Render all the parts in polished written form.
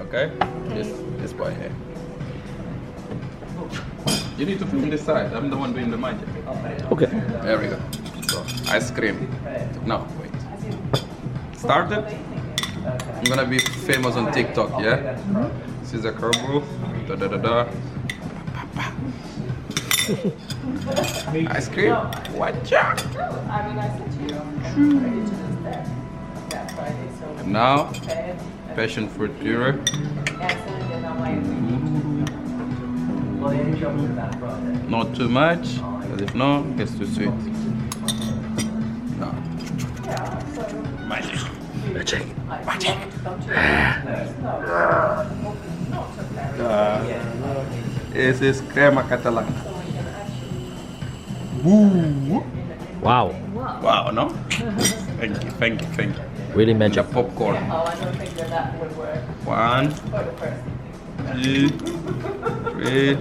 Okay? This boy here. You need to film this side. I'm the one doing the magic. Okay. There we go. So, ice cream. No, wait. Started. I'm gonna be famous on TikTok, yeah? This is a curve. Da da da da. Ice cream. Watcha. And now, passion fruit puree. Not too much, because if not, it's too sweet. No. Magic. Magic. Magic. This is Crema Catalana. Woo. Wow. Wow, no? Thank you, thank you, thank you. Really And the magic. popcorn. Oh, I don't think that would work. 1, 2, 3.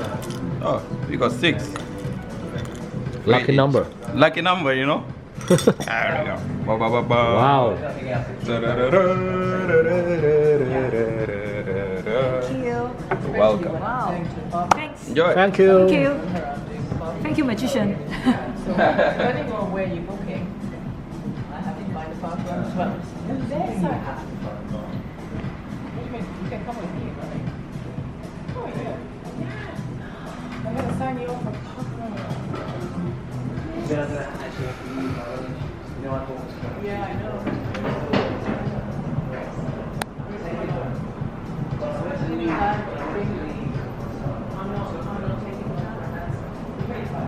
Oh, we got 6. Lucky number. Lucky number, you know? There we go. Ba, ba, ba, ba. Wow. Welcome. Wow. Thanks. Enjoy. Thank you. Thank you. Thank you, magician. Depending on where you're booking, I have to find a park as well. There's so happy. You can come with me, right? Oh, yeah. I'm going to sign you off for park. Yeah, I know.